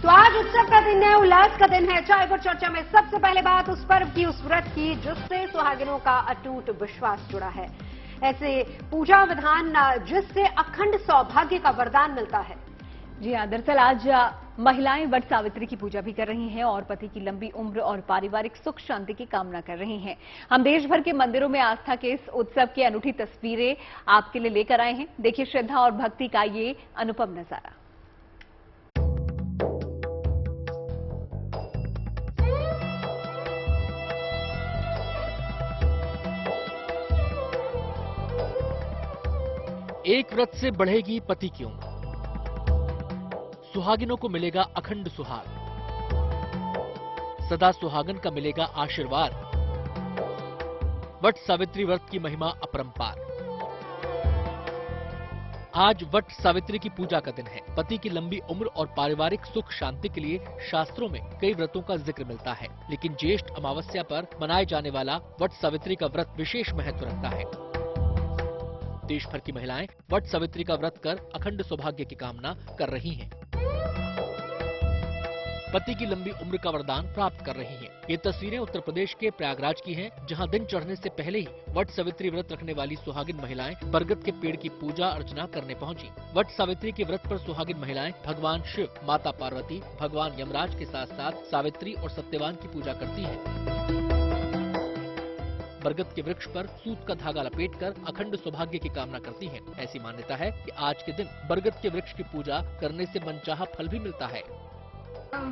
तो आज उत्सव का दिन है, उल्लास का दिन है। चाय पर चर्चा में सबसे पहले बात उस पर्व की, उस व्रत की जिससे सुहागिनों का अटूट विश्वास जुड़ा है। ऐसे पूजा विधान जिससे अखंड सौभाग्य का वरदान मिलता है। जी हाँ, दरअसल आज महिलाएं वट सावित्री की पूजा भी कर रही हैं और पति की लंबी उम्र और पारिवारिक सुख शांति की कामना कर रही हैं। हम देश भर के मंदिरों में आस्था के इस उत्सव की अनूठी तस्वीरें आपके लिए लेकर आए हैं। देखिए श्रद्धा और भक्ति का ये अनुपम नजारा। एक व्रत से बढ़ेगी पति की उम्र, सुहागिनों को मिलेगा अखंड सुहाग, सदा सुहागन का मिलेगा आशीर्वाद। वट सावित्री व्रत की महिमा अपरंपार। आज वट सावित्री की पूजा का दिन है। पति की लंबी उम्र और पारिवारिक सुख शांति के लिए शास्त्रों में कई व्रतों का जिक्र मिलता है, लेकिन ज्येष्ठ अमावस्या पर मनाए जाने वाला वट सावित्री का व्रत विशेष महत्व रखता है। देश भर की महिलाएं वट सावित्री का व्रत कर अखंड सौभाग्य की कामना कर रही हैं। पति की लंबी उम्र का वरदान प्राप्त कर रही हैं। ये तस्वीरें उत्तर प्रदेश के प्रयागराज की हैं, जहां दिन चढ़ने से पहले ही वट सावित्री व्रत रखने वाली सुहागिन महिलाएं बरगद के पेड़ की पूजा अर्चना करने पहुंची। वट सावित्री के व्रत पर सुहागिन महिलाएं भगवान शिव, माता पार्वती, भगवान यमराज के साथ साथ सावित्री और सत्यवान की पूजा करती हैं। बरगद के वृक्ष पर सूत का धागा लपेटकर अखंड सौभाग्य की कामना करती हैं। ऐसी मान्यता है कि आज के दिन बरगद के वृक्ष की पूजा करने से मनचाहा फल भी मिलता है।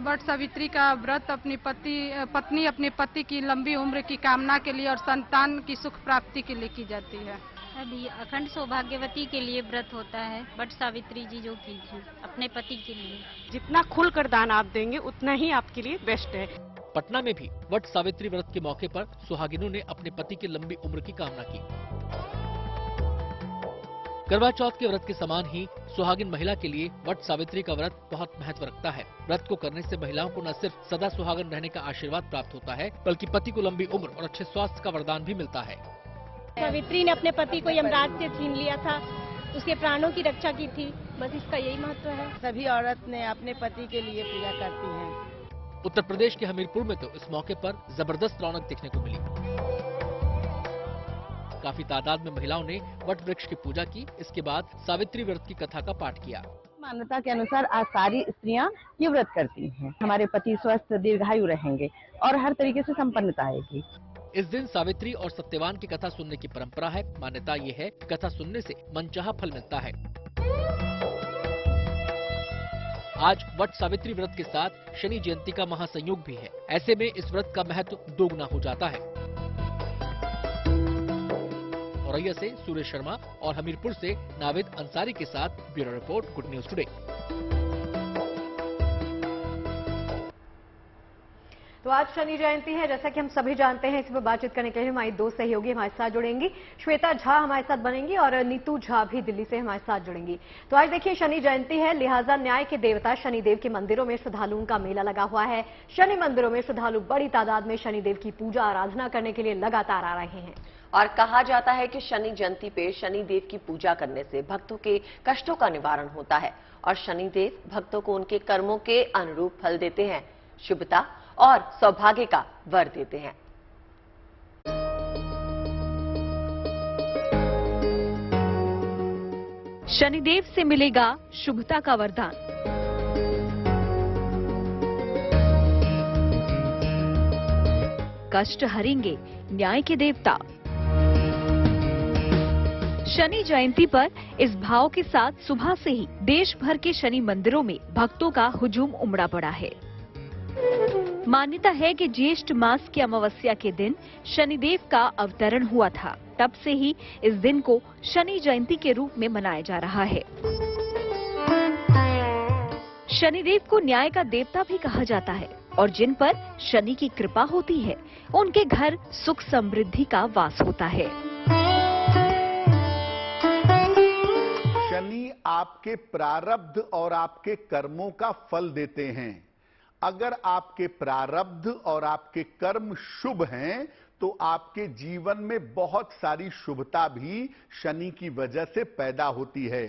वट सावित्री का व्रत अपनी पत्नी अपने पति की लंबी उम्र की कामना के लिए और संतान की सुख प्राप्ति के लिए की जाती है। अभी अखंड सौभाग्यवती के लिए व्रत होता है। वट सावित्री जी जो कीजिए अपने पति के लिए। जितना खुलकर दान आप देंगे उतना ही आपके लिए बेस्ट है। पटना में भी वट सावित्री व्रत के मौके पर सुहागिनों ने अपने पति की लंबी उम्र की कामना की। करवा चौथ के व्रत के समान ही सुहागिन महिला के लिए वट सावित्री का व्रत बहुत महत्व रखता है। व्रत को करने से महिलाओं को न सिर्फ सदा सुहागन रहने का आशीर्वाद प्राप्त होता है, बल्कि पति को लंबी उम्र और अच्छे स्वास्थ्य का वरदान भी मिलता है। सावित्री ने अपने पति को यमराज से छीन लिया था, उसके प्राणों की रक्षा की थी। बस इसका यही महत्व है। सभी औरत ने अपने पति के लिए पूजा करती हैं। उत्तर प्रदेश के हमीरपुर में तो इस मौके पर जबरदस्त रौनक देखने को मिली। काफी तादाद में महिलाओं ने वट वृक्ष की पूजा की। इसके बाद सावित्री व्रत की कथा का पाठ किया। मान्यता के अनुसार आज सारी स्त्रियां ये व्रत करती हैं। हमारे पति स्वस्थ दीर्घायु रहेंगे और हर तरीके से संपन्नता आएगी। इस दिन सावित्री और सत्यवान की कथा सुनने की परंपरा है। मान्यता ये है, कथा सुनने से मनचाहा फल मिलता है। आज वट सावित्री व्रत के साथ शनि जयंती का महासंयोग भी है। ऐसे में इस व्रत का महत्व दोगुना हो जाता है। औरैया से सुरेश शर्मा और हमीरपुर से नाविद अंसारी के साथ bureau report, good news today. तो आज शनि जयंती है, जैसा कि हम सभी जानते हैं। इस पर बातचीत करने के लिए हमारी दो सहयोगी हमारे साथ जुड़ेंगी। श्वेता झा हमारे साथ बनेंगी और नीतू झा भी दिल्ली से हमारे साथ जुड़ेंगी। तो आज देखिए शनि जयंती है, लिहाजा न्याय के देवता शनिदेव के मंदिरों में श्रद्धालुओं का मेला लगा हुआ है। शनि मंदिरों में श्रद्धालु बड़ी तादाद में शनिदेव की पूजा आराधना करने के लिए लगातार आ रहे हैं। और कहा जाता है कि शनि जयंती पे शनिदेव की पूजा करने से भक्तों के कष्टों का निवारण होता है और शनिदेव भक्तों को उनके कर्मों के अनुरूप फल देते हैं, शुभता और सौभाग्य का वर देते हैं। शनिदेव से मिलेगा शुभता का वरदान। कष्ट हरेंगे न्याय के देवता। शनि जयंती पर इस भाव के साथ सुबह से ही देश भर के शनि मंदिरों में भक्तों का हुजूम उमड़ा पड़ा है। मान्यता है कि ज्येष्ठ मास की अमावस्या के दिन शनिदेव का अवतरण हुआ था। तब से ही इस दिन को शनि जयंती के रूप में मनाया जा रहा है। शनिदेव को न्याय का देवता भी कहा जाता है और जिन पर शनि की कृपा होती है उनके घर सुख समृद्धि का वास होता है। शनि आपके प्रारब्ध और आपके कर्मों का फल देते हैं। अगर आपके प्रारब्ध और आपके कर्म शुभ हैं तो आपके जीवन में बहुत सारी शुभता भी शनि की वजह से पैदा होती है।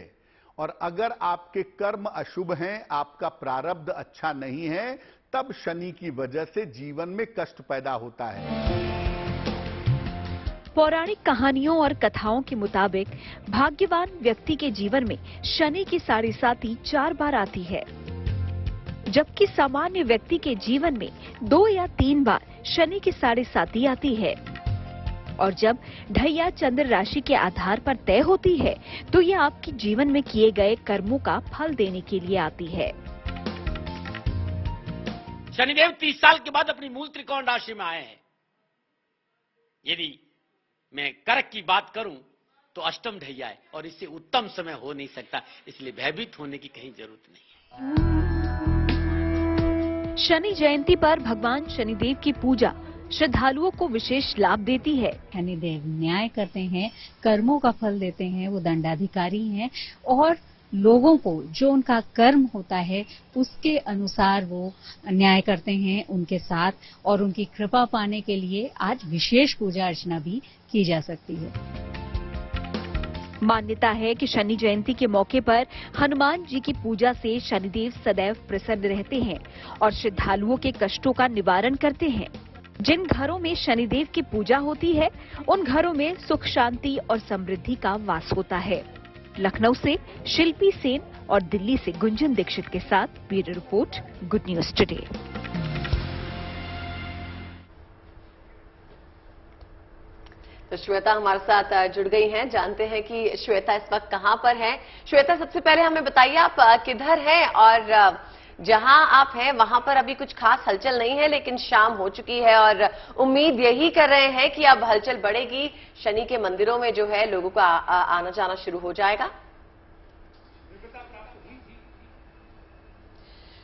और अगर आपके कर्म अशुभ हैं, आपका प्रारब्ध अच्छा नहीं है, तब शनि की वजह से जीवन में कष्ट पैदा होता है। पौराणिक कहानियों और कथाओं के मुताबिक भाग्यवान व्यक्ति के जीवन में शनि की साढ़े साती 4 बार आती है, जबकि सामान्य व्यक्ति के जीवन में 2 या 3 बार शनि की साढ़े साती आती है। और जब ढैया चंद्र राशि के आधार पर तय होती है तो ये आपके जीवन में किए गए कर्मों का फल देने के लिए आती है। शनिदेव 30 साल के बाद अपनी मूल त्रिकोण राशि में आए हैं। यदि मैं करक की बात करूं तो अष्टम ढैया है और इससे उत्तम समय हो नहीं सकता, इसलिए भयभीत होने की कहीं जरूरत नहीं है। शनि जयंती पर भगवान शनिदेव की पूजा श्रद्धालुओं को विशेष लाभ देती है। शनिदेव न्याय करते हैं, कर्मों का फल देते हैं, वो दंडाधिकारी हैं और लोगों को जो उनका कर्म होता है उसके अनुसार वो न्याय करते हैं उनके साथ, और उनकी कृपा पाने के लिए आज विशेष पूजा अर्चना भी की जा सकती है। मान्यता है कि शनि जयंती के मौके पर हनुमान जी की पूजा से शनिदेव सदैव प्रसन्न रहते हैं और श्रद्धालुओं के कष्टों का निवारण करते हैं। जिन घरों में शनिदेव की पूजा होती है उन घरों में सुख शांति और समृद्धि का वास होता है। लखनऊ से शिल्पी सेन और दिल्ली से गुंजन दीक्षित के साथ bureau report, good news today. तो श्वेता हमारे साथ जुड़ गई हैं, जानते हैं कि श्वेता इस वक्त कहां पर है। श्वेता, सबसे पहले हमें बताइए आप किधर हैं और जहां आप हैं वहां पर अभी कुछ खास हलचल नहीं है, लेकिन शाम हो चुकी है और उम्मीद यही कर रहे हैं कि अब हलचल बढ़ेगी, शनि के मंदिरों में जो है लोगों का आना जाना शुरू हो जाएगा।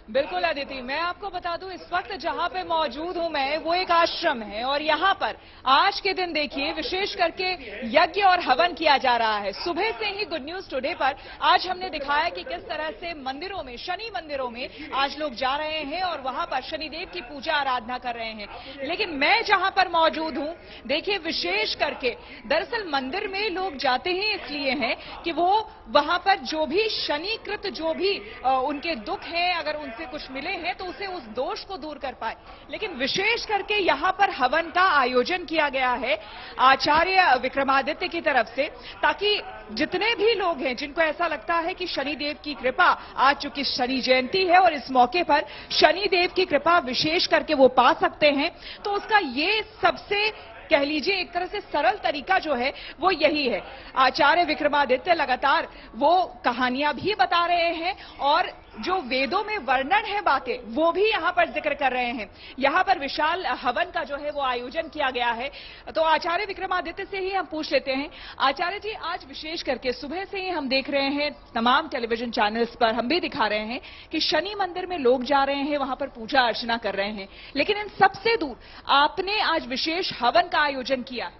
बिल्कुल अदिति, मैं आपको बता दूं इस वक्त जहां पे मौजूद हूं मैं, वो एक आश्रम है और यहां पर आज के दिन देखिए विशेष करके यज्ञ और हवन किया जा रहा है। सुबह से ही गुड न्यूज टुडे पर आज हमने दिखाया कि किस तरह से मंदिरों में, शनि मंदिरों में आज लोग जा रहे हैं और वहां पर शनिदेव की पूजा आराधना कर रहे हैं। लेकिन मैं जहां पर मौजूद हूं, देखिए विशेष करके दरअसल मंदिर में लोग जाते ही इसलिए हैं कि वो वहां पर जो भी शनिकृत जो भी उनके दुख हैं, अगर उनसे कुछ मिले हैं तो उसे उस दोष को दूर कर पाए। लेकिन विशेष करके यहां पर हवन का आयोजन किया गया है आचार्य विक्रमादित्य की तरफ से, ताकि जितने भी लोग हैं जिनको ऐसा लगता है कि शनिदेव की कृपा, आज चूंकि शनि जयंती है और इस मौके पर शनिदेव की कृपा विशेष करके वो पा सकते हैं, तो उसका ये सबसे कह लीजिए एक तरह से सरल तरीका जो है वो यही है। आचार्य विक्रमादित्य लगातार वो कहानियां भी बता रहे हैं और जो वेदों में वर्णन है बातें वो भी यहां पर जिक्र कर रहे हैं। यहां पर विशाल हवन का जो है वो आयोजन किया गया है। तो आचार्य विक्रमादित्य से ही हम पूछ लेते हैं, आचार्य जी आज विशेष करके सुबह से ही हम देख रहे हैं तमाम टेलीविजन चैनल्स पर, हम भी दिखा रहे हैं कि शनि मंदिर में लोग जा रहे हैं, वहां पर पूजा अर्चना कर रहे हैं, लेकिन इन सबसे दूर आपने आज विशेष हवन का आयोजन किया।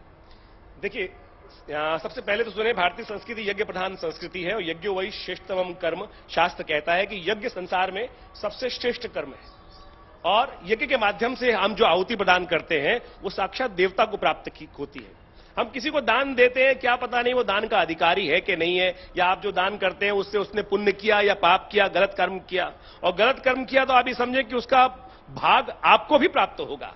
देखिए, सबसे पहले तो सुने, भारतीय संस्कृति यज्ञ प्रधान संस्कृति है और यज्ञ वही श्रेष्ठतम कर्म। शास्त्र कहता है कि यज्ञ संसार में सबसे श्रेष्ठ कर्म है और यज्ञ के माध्यम से हम जो आहुति प्रदान करते हैं वो साक्षात देवता को प्राप्त होती है। हम किसी को दान देते हैं, क्या पता नहीं वो दान का अधिकारी है कि नहीं है, या आप जो दान करते हैं उससे उसने पुण्य किया या पाप किया, गलत कर्म किया, और गलत कर्म किया तो आप ये समझे कि उसका भाग आपको भी प्राप्त होगा।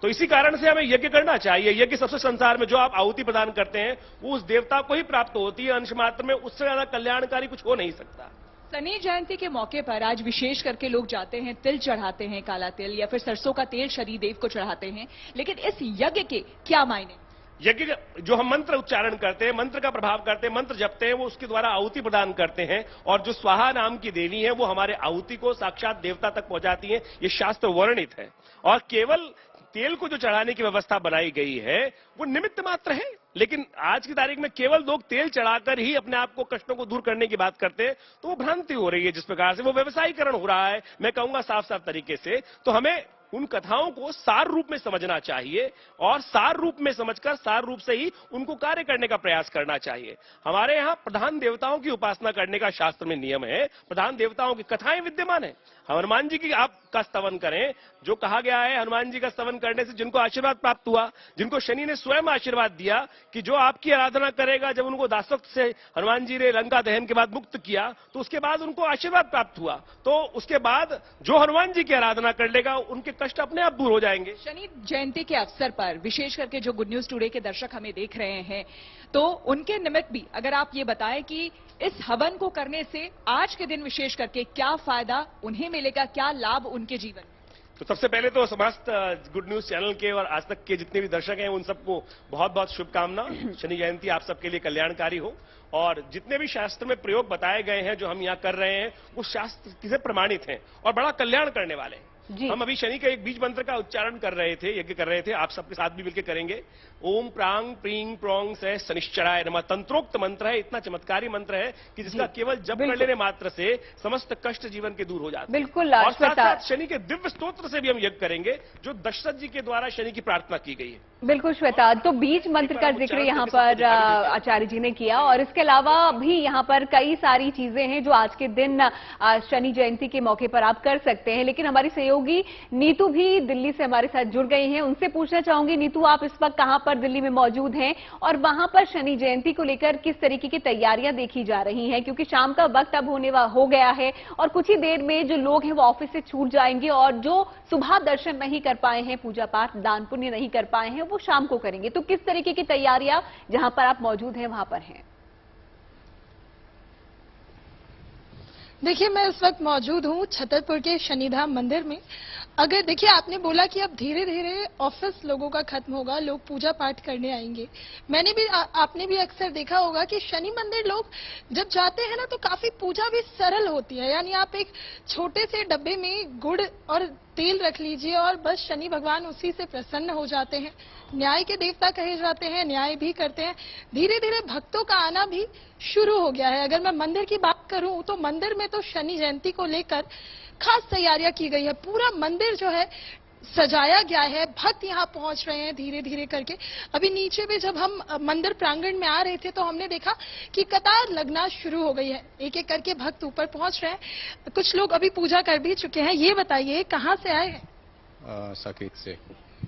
तो इसी कारण से हमें यज्ञ करना चाहिए। यज्ञ सबसे संसार में जो आप आहुति प्रदान करते हैं वो उस देवता को ही प्राप्त होती है, अंश मात्र में, उससे ज्यादा कल्याणकारी कुछ हो नहीं सकता। शनि जयंती के मौके पर आज विशेष करके लोग जाते हैं, तिल चढ़ाते हैं, काला तिल या फिर सरसों का तेल शनिदेव को चढ़ाते हैं, लेकिन इस यज्ञ के क्या मायने? यज्ञ जो हम मंत्र उच्चारण करते हैं, मंत्र का प्रभाव करते हैं, मंत्र जपते हैं, वो उसके द्वारा आहुति प्रदान करते हैं और जो स्वाहा नाम की देवी है वो हमारे आहुति को साक्षात देवता तक पहुंचाती है। ये शास्त्र वर्णित है और केवल तेल को जो चढ़ाने की व्यवस्था बनाई गई है वो निमित्त मात्र है, लेकिन आज की तारीख में केवल लोग तेल चढ़ाकर ही अपने आप को कष्टों को दूर करने की बात करते हैं, तो वो भ्रांति हो रही है। जिस प्रकार से वो व्यवसायीकरण हो रहा है, मैं कहूंगा साफ साफ तरीके से, तो हमें उन कथाओं को सार रूप में समझना चाहिए और सार रूप में समझकर सार रूप से ही उनको कार्य करने का प्रयास करना चाहिए। हमारे यहाँ प्रधान देवताओं की उपासना करने का शास्त्र में नियम है, प्रधान देवताओं की कथाएं विद्यमान है। हनुमान जी की आपका स्तवन करें, जो कहा गया है हनुमान जी का स्तवन करने से जिनको आशीर्वाद प्राप्त हुआ, जिनको शनि ने स्वयं आशीर्वाद दिया कि जो आपकी आराधना करेगा, जब उनको दासत्व से हनुमान जी ने लंका दहन के बाद मुक्त किया तो उसके बाद उनको आशीर्वाद प्राप्त हुआ। तो उसके बाद जो हनुमान जी की आराधना कर लेगा उनके कष्ट अपने आप दूर हो जाएंगे। शनि जयंती के अवसर पर विशेष करके जो गुड न्यूज टुडे के दर्शक हमें देख रहे हैं, तो उनके निमित्त भी अगर आप ये बताएं कि इस हवन को करने से आज के दिन विशेष करके क्या फायदा उन्हें मिलेगा, क्या लाभ उनके जीवन में? तो सबसे पहले तो समस्त गुड न्यूज चैनल के और आज तक के जितने भी दर्शक हैं उन सबको बहुत बहुत शुभकामना। शनि जयंती आप सबके लिए कल्याणकारी हो और जितने भी शास्त्र में प्रयोग बताए गए हैं जो हम यहाँ कर रहे हैं वो शास्त्र किसे प्रमाणित हैं और बड़ा कल्याण करने वाले हैं। हम अभी शनि के एक बीज मंत्र का उच्चारण कर रहे थे, यज्ञ कर रहे थे, आप सबके साथ भी मिलकर करेंगे। ओम प्रांग प्रींग प्रोंग से शनिश्चराय नमः तंत्रोक्त मंत्र है, इतना चमत्कारी मंत्र है कि जिसका केवल जप कर लेने मात्र से समस्त कष्ट जीवन के दूर हो जाते हैं। बिल्कुल। और साथ साथ शनि के दिव्य स्तोत्र से भी हम यज्ञ करेंगे जो दशरथ जी के द्वारा शनि की प्रार्थना की गई है। बिल्कुल श्वेता, तो बीज मंत्र का जिक्र यहाँ पर आचार्य जी ने किया और इसके अलावा भी यहाँ पर कई सारी चीजें हैं जो आज के दिन शनि जयंती के मौके पर आप कर सकते हैं। लेकिन हमारी सहयोगी नीतू भी दिल्ली से हमारे साथ जुड़ गई हैं, उनसे पूछना चाहूंगी नीतू, आप इस वक्त कहां पर दिल्ली में मौजूद हैं और वहां पर शनि जयंती को लेकर किस तरीके की तैयारियां देखी जा रही हैं? क्योंकि शाम का वक्त अब हो गया है और कुछ ही देर में जो लोग हैं वो ऑफिस से छूट जाएंगे और जो सुबह दर्शन नहीं कर पाए हैं, पूजा पाठ दान पुण्य नहीं कर पाए हैं, वो शाम को करेंगे। तो किस तरीके की तैयारियां जहां पर आप मौजूद हैं वहां पर हैं? देखिए, मैं इस वक्त मौजूद हूँ छतरपुर के शनिधाम मंदिर में। अगर देखिए, आपने बोला कि अब धीरे धीरे ऑफिस लोगों का खत्म होगा, लोग पूजा पाठ करने आएंगे। मैंने भी आपने भी अक्सर देखा होगा कि शनि मंदिर लोग जब जाते हैं ना तो काफी पूजा भी सरल होती है। यानी आप एक छोटे से डब्बे में गुड़ और तेल रख लीजिए और बस शनि भगवान उसी से प्रसन्न हो जाते हैं। न्याय के देवता कहे जाते हैं, न्याय भी करते हैं। धीरे धीरे भक्तों का आना भी शुरू हो गया है। अगर मैं मंदिर की बात करूं तो मंदिर में तो शनि जयंती को लेकर खास तैयारियां की गई है। पूरा मंदिर जो है सजाया गया है, भक्त यहाँ पहुंच रहे हैं धीरे धीरे करके। अभी नीचे भी जब हम मंदिर प्रांगण में आ रहे थे तो हमने देखा कि कतार लगना शुरू हो गई है, एक एक करके भक्त ऊपर पहुंच रहे हैं। कुछ लोग अभी पूजा कर भी चुके हैं। ये बताइए कहाँ से आए हैं? साकेत से।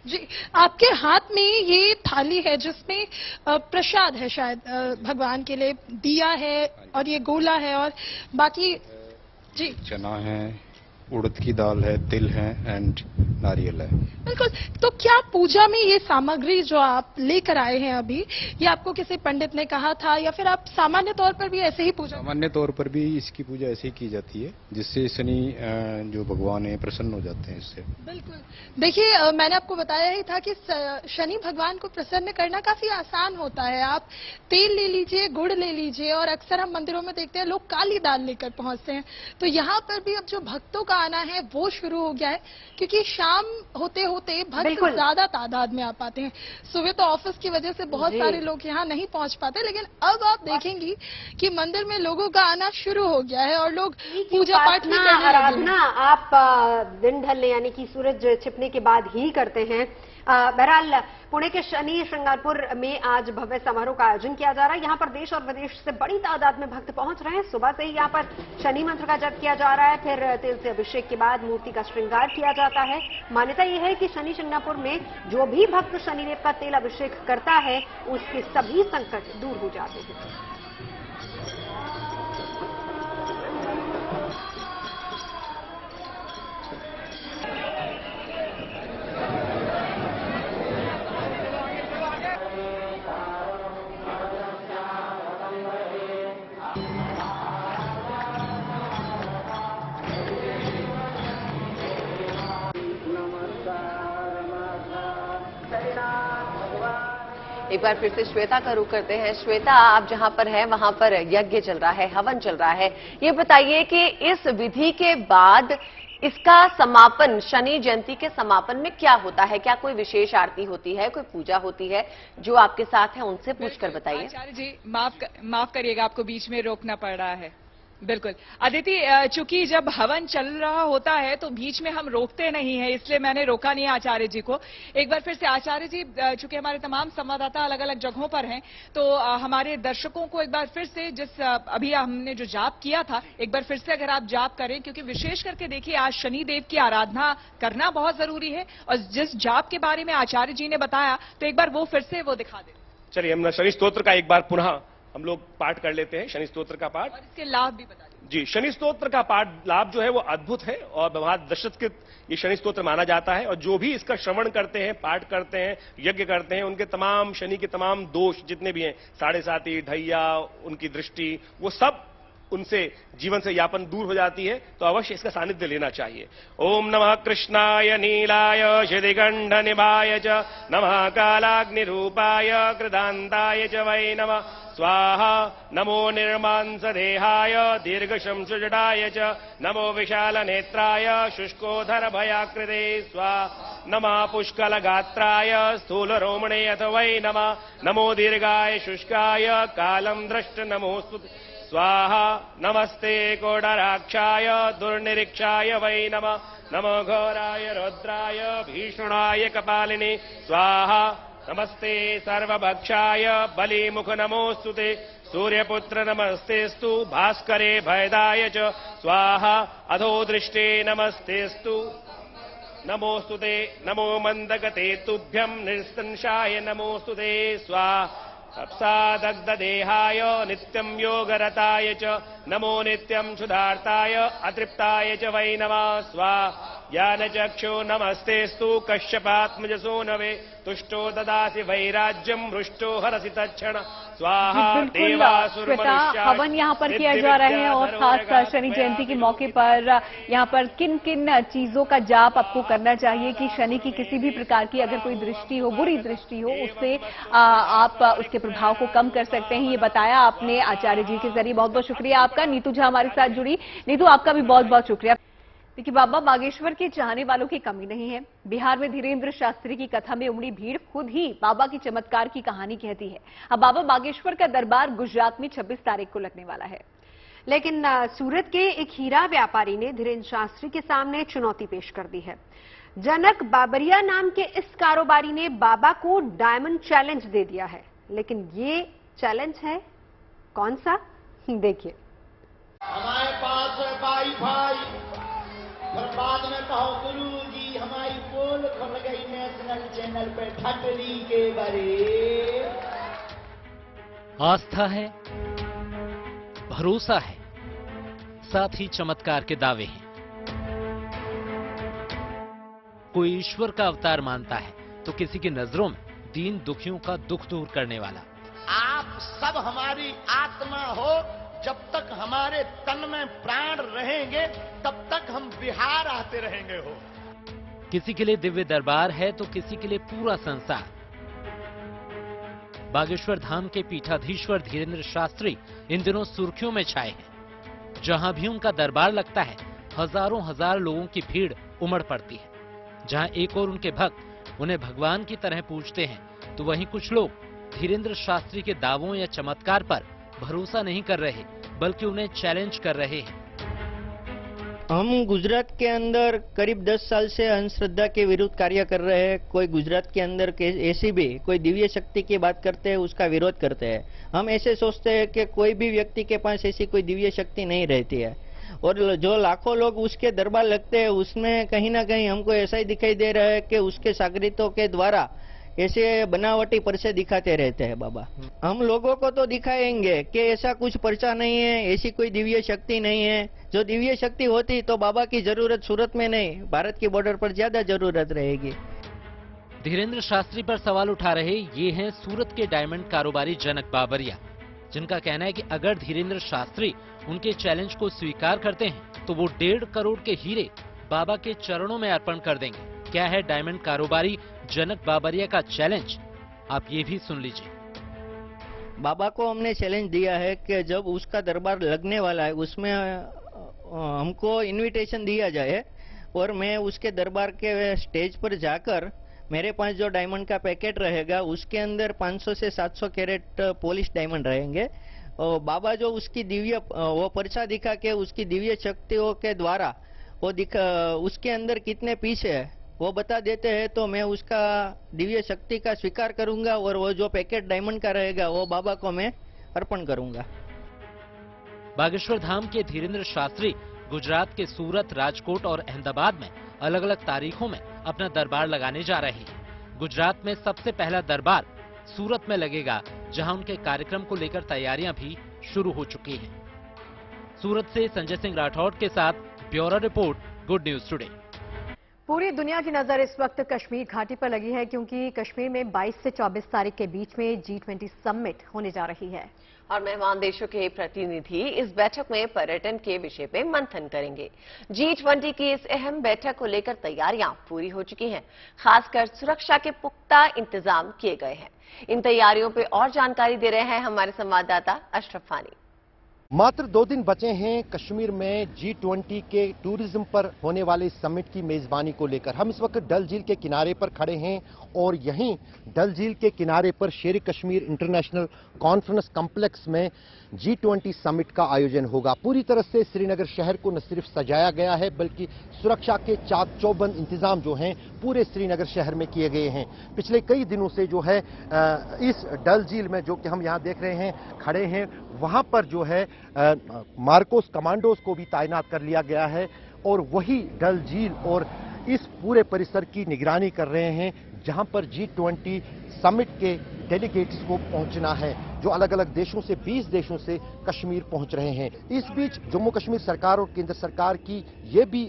जी, आपके हाथ में ये थाली है जिसमें प्रसाद है, शायद भगवान के लिए दिया है और ये गोला है और बाकी जी चना है, उड़द की दाल है, तिल है एंड नारियल है। बिल्कुल। तो क्या पूजा में ये सामग्री जो आप लेकर आए हैं अभी, ये आपको किसी पंडित ने कहा था या फिर आप सामान्य तौर पर भी ऐसे ही पूजा? सामान्य तौर पर भी इसकी पूजा ऐसे ही की जाती है जिससे शनि जो भगवान है प्रसन्न हो जाते हैं इससे। बिल्कुल। देखिए, मैंने आपको बताया ही था कि शनि भगवान को प्रसन्न करना काफी आसान होता है। आप तेल ले लीजिए, गुड़ ले लीजिए और अक्सर हम मंदिरों में देखते हैं लोग काली दाल लेकर पहुंचते हैं। तो यहाँ पर भी अब जो भक्तों का आना है वो शुरू हो गया है क्योंकि शाम होते होते भक्त ज्यादा तादाद में आ पाते हैं। सुबह तो ऑफिस की वजह से बहुत सारे लोग यहाँ नहीं पहुंच पाते, लेकिन अब आप देखेंगी कि मंदिर में लोगों का आना शुरू हो गया है और लोग पूजा पाठ भी करने लगे हैं। आराधना आप दिन ढलने यानी कि सूरज छिपने के बाद ही करते हैं। बहरहाल पुणे के शनि श्रृंगारपुर में आज भव्य समारोह का आयोजन किया जा रहा है। यहाँ पर देश और विदेश से बड़ी तादाद में भक्त पहुंच रहे हैं। सुबह से ही यहाँ पर शनि मंत्र का जप किया जा रहा है, फिर तेल से अभिषेक के बाद मूर्ति का श्रृंगार किया जाता है। मान्यता यह है कि शनि श्रृंगारपुर में जो भी भक्त शनिदेव का तेल अभिषेक करता है उसके सभी संकट दूर हो जाते हैं। एक बार फिर से श्वेता का रुख करते हैं। श्वेता, आप जहां पर हैं वहां पर यज्ञ चल रहा है, हवन चल रहा है। ये बताइए कि इस विधि के बाद इसका समापन, शनि जयंती के समापन में क्या होता है? क्या कोई विशेष आरती होती है, कोई पूजा होती है? जो आपके साथ है उनसे पूछकर बताइए। आचार्य जी माफ करिएगा, आपको बीच में रोकना पड़ रहा है। बिल्कुल अदिति, चूंकि जब हवन चल रहा होता है तो बीच में हम रोकते नहीं है, इसलिए मैंने रोका नहीं आचार्य जी को। एक बार फिर से आचार्य जी, चूंकि हमारे तमाम संवाददाता अलग अलग जगहों पर हैं, तो हमारे दर्शकों को एक बार फिर से जिस अभी हमने जो जाप किया था, एक बार फिर से अगर आप जाप करें, क्योंकि विशेष करके देखिए आज शनिदेव की आराधना करना बहुत जरूरी है, और जिस जाप के बारे में आचार्य जी ने बताया तो एक बार वो फिर से वो दिखा दे। चलिए हम शनि स्तोत्र का एक बार पुनः हम लोग पाठ कर लेते हैं, शनि स्तोत्र का पाठ, और इसके लाभ भी बता दीजिए। जी, शनि स्तोत्र का पाठ लाभ जो है वो अद्भुत है और महादशरथ ये शनि स्तोत्र माना जाता है, और जो भी इसका श्रवण करते हैं, पाठ करते हैं, यज्ञ करते हैं, उनके तमाम शनि के तमाम दोष जितने भी हैं, 7.5 ढैया, उनकी दृष्टि, वो सब उनसे जीवन से यापन दूर हो जाती है। तो अवश्य इसका सानिध्य लेना चाहिए। ओम नमः कृष्णाय नीलाय शिदिगंड निभाय च नमः कालाग्निरूपाय कृदान्ताय च वै नमः स्वाहा। नमो निर्मांस देहाय दीर्घशंसुजटाय च नमो विशाल नेत्राय शुष्कोधर भयाकृते स्वाहा। नमः पुष्कल गात्राय स्थूल रोमणे अथ वै नमः नमो दीर्घाय शुष्काय कालम दृष्ट नमोस्तुते स्वाहा। नमस्ते कोडराक्षाय दुर्निरीक्षाय वै नमः नमो घोराय रौद्राय भीषणाय कपालिने स्वाहा। नमस्ते सर्वभक्षाय बलिमुख नमोस्तुते सूर्यपुत्र नमस्तेस्तु भास्करे भयदाय च स्वाहा। अधो दृष्टे नमस्तेस्तु नमोस्तुते नमो मंदगते तुभ्यं निस्तंशाय नमोस्तुते स्वाहा। तप्सादग्धदेहाय नित्यं योगरताय च नमो नित्यं क्षुधार्ताय अतृप्ताय च वै नमः स्वाहा। ज्ञानचक्षु नमस्तेस्तु कश्यपात्मजसो नवे तुष्टो ददासि वैराज्यं हृष्टो हरसि तत्क्षण स्वाहा। श्वेता, हवन यहाँ पर किया जा रहे हैं और खास शनि जयंती के मौके पर यहाँ पर किन किन चीजों का जाप आपको करना चाहिए कि शनि की किसी भी प्रकार की अगर कोई दृष्टि हो, बुरी दृष्टि हो, उससे आप उसके प्रभाव को कम कर सकते हैं, ये बताया आपने आचार्य जी के जरिए। बहुत बहुत शुक्रिया आपका। नीतू झा हमारे साथ जुड़ी। नीतू, आपका भी बहुत बहुत शुक्रिया। देखिए, बाबा बागेश्वर के चाहने वालों की कमी नहीं है। बिहार में धीरेन्द्र शास्त्री की कथा में उमड़ी भीड़ खुद ही बाबा की चमत्कार की कहानी कहती है। अब बाबा बागेश्वर का दरबार गुजरात में 26 तारीख को लगने वाला है, लेकिन सूरत के एक हीरा व्यापारी ने धीरेन्द्र शास्त्री के सामने चुनौती पेश कर दी है। जनक बाबरिया नाम के इस कारोबारी ने बाबा को डायमंड चैलेंज दे दिया है, लेकिन ये चैलेंज है कौन सा, देखिए। हमारे पास वाईफाई, फिर बाद में कहो गुरु जी हमारी पोल खुल गई नेशनल चैनल पे ठटली के बारे। आस्था है, भरोसा है, साथ ही चमत्कार के दावे हैं। कोई ईश्वर का अवतार मानता है तो किसी की नजरों में दीन दुखियों का दुख दूर करने वाला। आप सब हमारी आत्मा हो, जब तक हमारे तन में प्राण रहेंगे तब तक हम बिहार आते रहेंगे हो। किसी के लिए दिव्य दरबार है तो किसी के लिए पूरा संसार। बागेश्वर धाम के पीठाधीश्वर धीरेन्द्र शास्त्री इन दिनों सुर्खियों में छाए हैं। जहां भी उनका दरबार लगता है, हजारों हजार लोगों की भीड़ उमड़ पड़ती है। जहां एक और उनके भक्त उन्हें भगवान की तरह पूजते हैं, तो वहीं कुछ लोग धीरेन्द्र शास्त्री के दावों या चमत्कार पर भरोसा नहीं कर रहे, बल्कि उन्हें चैलेंज कर रहे हैं। हम गुजरात के अंदर करीब 10 साल से अंधश्रद्धा के विरुद्ध कार्य कर रहे हैं। कोई गुजरात के अंदर ऐसी भी कोई दिव्य शक्ति की बात करते हैं, उसका विरोध करते हैं। हम ऐसे सोचते हैं कि कोई भी व्यक्ति के पास ऐसी कोई दिव्य शक्ति नहीं रहती है, और जो लाखों लोग उसके दरबार लगते हैं, उसमें कहीं ना कहीं हमको ऐसा ही दिखाई दे रहा है कि उसके शागिर्दों के द्वारा ऐसे बनावटी पर्चे दिखाते रहते हैं बाबा। हम लोगों को तो दिखाएंगे कि ऐसा कुछ पर्चा नहीं है, ऐसी कोई दिव्य शक्ति नहीं है। जो दिव्य शक्ति होती तो बाबा की जरूरत सूरत में नहीं, भारत की बॉर्डर पर ज्यादा जरूरत रहेगी। धीरेन्द्र शास्त्री पर सवाल उठा रहे ये हैं सूरत के डायमंड कारोबारी जनक बाबरिया, जिनका कहना है कि अगर धीरेन्द्र शास्त्री उनके चैलेंज को स्वीकार करते हैं तो वो 1.5 करोड़ के हीरे बाबा के चरणों में अर्पण कर देंगे। क्या है डायमंड कारोबारी जनक बाबरिया का चैलेंज, आप ये भी सुन लीजिए। बाबा को हमने चैलेंज दिया है कि जब उसका दरबार लगने वाला है उसमें हमको इनविटेशन दिया जाए, और मैं उसके दरबार के स्टेज पर जाकर मेरे पास जो डायमंड का पैकेट रहेगा उसके अंदर 500 से 700 कैरेट पॉलिश डायमंड रहेंगे, बाबा जो उसकी दिव्य वो पर्चा दिखा के उसकी दिव्य शक्तियों के द्वारा वो उसके अंदर कितने पीस है वो बता देते हैं, तो मैं उसका दिव्य शक्ति का स्वीकार करूंगा और वो जो पैकेट डायमंड का रहेगा वो बाबा को मैं अर्पण करूंगा। बागेश्वर धाम के धीरेन्द्र शास्त्री गुजरात के सूरत, राजकोट और अहमदाबाद में अलग अलग तारीखों में अपना दरबार लगाने जा रहे हैं। गुजरात में सबसे पहला दरबार सूरत में लगेगा, जहां उनके कार्यक्रम को लेकर तैयारियां भी शुरू हो चुकी हैं। सूरत से संजय सिंह राठौड़ के साथ bureau report, good news today. पूरी दुनिया की नजर इस वक्त कश्मीर घाटी पर लगी है, क्योंकि कश्मीर में 22 से 24 तारीख के बीच में G20 समिट होने जा रही है और मेहमान देशों के प्रतिनिधि इस बैठक में पर्यटन के विषय पे मंथन करेंगे। G20 की इस अहम बैठक को लेकर तैयारियां पूरी हो चुकी हैं। खासकर सुरक्षा के पुख्ता इंतजाम किए गए हैं। इन तैयारियों पे और जानकारी दे रहे हैं हमारे संवाददाता अशरफ फानी। मात्र 2 दिन बचे हैं कश्मीर में G20 के टूरिज्म पर होने वाले समिट की मेजबानी को लेकर। हम इस वक्त डल झील के किनारे पर खड़े हैं और यहीं डल झील के किनारे पर शेर कश्मीर इंटरनेशनल कॉन्फ्रेंस कॉम्प्लेक्स में G20 समिट का आयोजन होगा। पूरी तरह से श्रीनगर शहर को न सिर्फ सजाया गया है, बल्कि सुरक्षा के चाक चौबंद इंतजाम जो हैं पूरे श्रीनगर शहर में किए गए हैं। पिछले कई दिनों से जो है इस डल झील में, जो कि हम यहाँ देख रहे हैं खड़े हैं, वहां पर जो है मार्कोस कमांडोज को भी तैनात कर लिया गया है और वही डल झील और इस पूरे परिसर की निगरानी कर रहे हैं, जहां पर G20 समिट के डेलीगेट्स को पहुंचना है, जो अलग अलग देशों से 20 देशों से कश्मीर पहुंच रहे हैं। इस बीच जम्मू कश्मीर सरकार और केंद्र सरकार की ये भी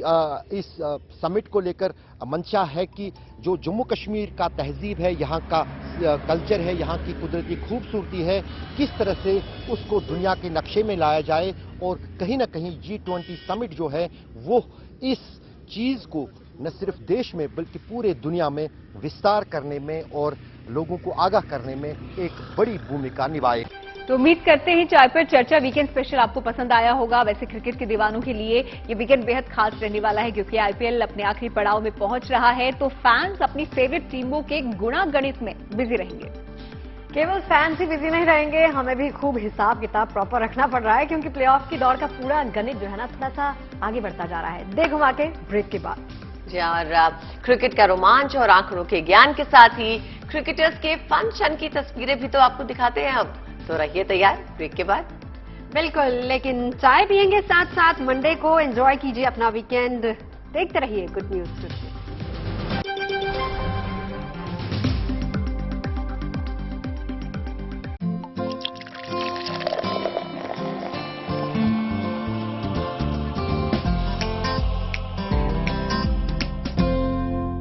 इस समिट को लेकर मंशा है कि जो जम्मू कश्मीर का तहजीब है, यहाँ का कल्चर है, यहाँ की कुदरती खूबसूरती है, किस तरह से उसको दुनिया के नक्शे में लाया जाए और कहीं ना कहीं G20 समिट जो है वो इस चीज को न सिर्फ देश में बल्कि पूरे दुनिया में विस्तार करने में और लोगों को आगाह करने में एक बड़ी भूमिका निभाए। तो उम्मीद करते हैं चाय पर चर्चा वीकेंड स्पेशल आपको पसंद आया होगा। वैसे क्रिकेट के दीवानों के लिए ये वीकेंड बेहद खास रहने वाला है, क्योंकि IPL अपने आखिरी पड़ाव में पहुंच रहा है, तो फैंस अपनी फेवरेट टीमों के गुणागणित में बिजी रहेंगे। केवल फैंस ही बिजी नहीं रहेंगे, हमें भी खूब हिसाब किताब प्रॉपर रखना पड़ रहा है, क्योंकि प्लेऑफ की दौड़ का पूरा गणित जो है ना थोड़ा सा आगे बढ़ता जा रहा है। देख घुमा के ब्रेक के बाद और क्रिकेट का रोमांच और आंकड़ों के ज्ञान के साथ ही क्रिकेटर्स के फन शन की तस्वीरें भी तो आपको दिखाते हैं अब, तो रहिए तैयार ब्रेक के बाद। बिल्कुल, लेकिन चाय पियेंगे साथ साथ मंडे को। एंजॉय कीजिए अपना वीकेंड, देखते रहिए गुड न्यूज।